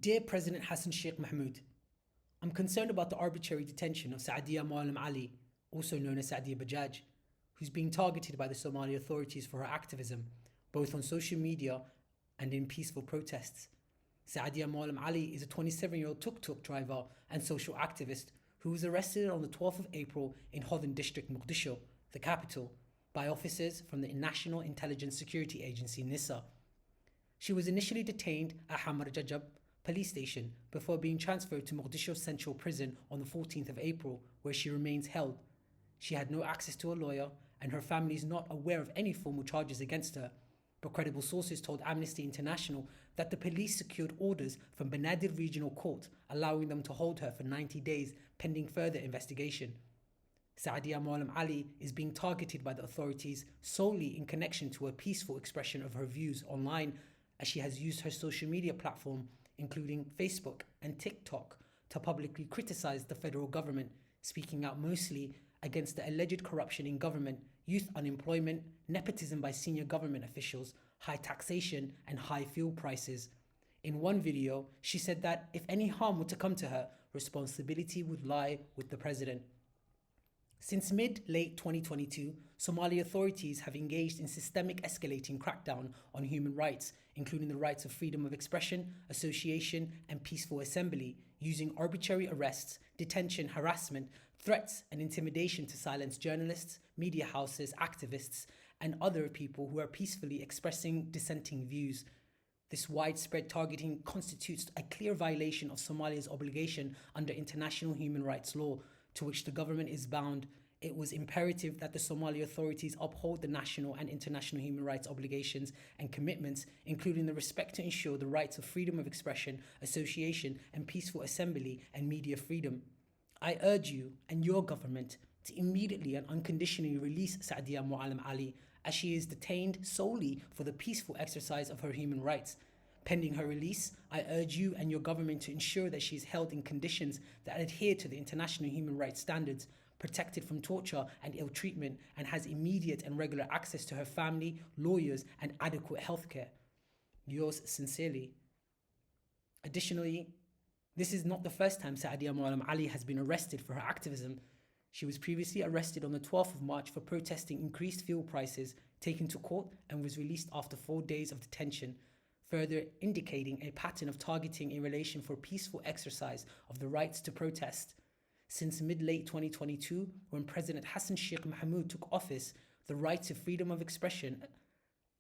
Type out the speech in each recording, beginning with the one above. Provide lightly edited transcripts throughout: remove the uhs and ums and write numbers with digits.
Dear President Hassan Sheikh Mohamud, I'm concerned about the arbitrary detention of Sadia Moalim Ali, also known as Sacdiyo Bajaj, who's being targeted by the Somali authorities for her activism, both on social media and in peaceful protests. Sadia Moalim Ali is a 27-year-old tuk-tuk driver and social activist who was arrested on the 12th of April in Hodan District, Mogadishu, the capital, by officers from the National Intelligence Security Agency NISA. She was initially detained at Hamar Jajab police station before being transferred to Mogadishu Central Prison on the 14th of April, where she remains held. She had no access to a lawyer and her family is not aware of any formal charges against her, but credible sources told Amnesty International that the police secured orders from Benadir Regional Court allowing them to hold her for 90 days pending further investigation. Sadia Moalim Ali is being targeted by the authorities solely in connection to a peaceful expression of her views online, as she has used her social media platform, including Facebook and TikTok, to publicly criticize the federal government, speaking out mostly against the alleged corruption in government, youth unemployment, nepotism by senior government officials, high taxation and high fuel prices. In one video, she said that if any harm were to come to her, responsibility would lie with the president. Since mid-late 2022, Somali authorities have engaged in systemic escalating crackdown on human rights, including the rights of freedom of expression, association, and peaceful assembly, using arbitrary arrests, detention, harassment, threats, and intimidation to silence journalists, media houses, activists, and other people who are peacefully expressing dissenting views. This widespread targeting constitutes a clear violation of Somalia's obligation under international human rights law, to which the government is bound. It was imperative that the Somali authorities uphold the national and international human rights obligations and commitments, including the respect to ensure the rights of freedom of expression, association, and peaceful assembly and media freedom. I urge you and your government to immediately and unconditionally release Sadia Moalim Ali, as she is detained solely for the peaceful exercise of her human rights. Pending her release, I urge you and your government to ensure that she is held in conditions that adhere to the international human rights standards, protected from torture and ill treatment, and has immediate and regular access to her family, lawyers, and adequate healthcare. Yours sincerely. Additionally, this is not the first time Sadia Moalim Ali has been arrested for her activism. She was previously arrested on the 12th of March for protesting increased fuel prices, taken to court, and was released after 4 days of detention, further indicating a pattern of targeting in relation for peaceful exercise of the rights to protest. Since mid-late 2022, when President Hassan Sheikh Mohamud took office, the rights to freedom of expression,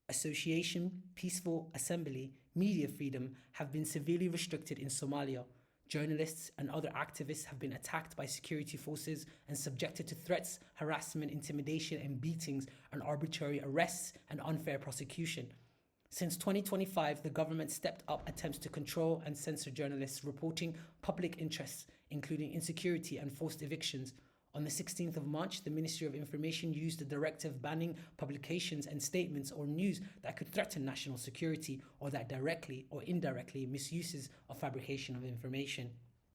association, peaceful assembly, media freedom have been severely restricted in Somalia. Journalists and other activists have been attacked by security forces and subjected to threats, harassment, intimidation, and beatings, and arbitrary arrests and unfair prosecution. Since 2025, the government stepped up attempts to control and censor journalists reporting public interests, including insecurity and forced evictions. On the 16th of March, the Ministry of Information used a directive banning publications and statements or news that could threaten national security or that directly or indirectly misuses or fabrication of information.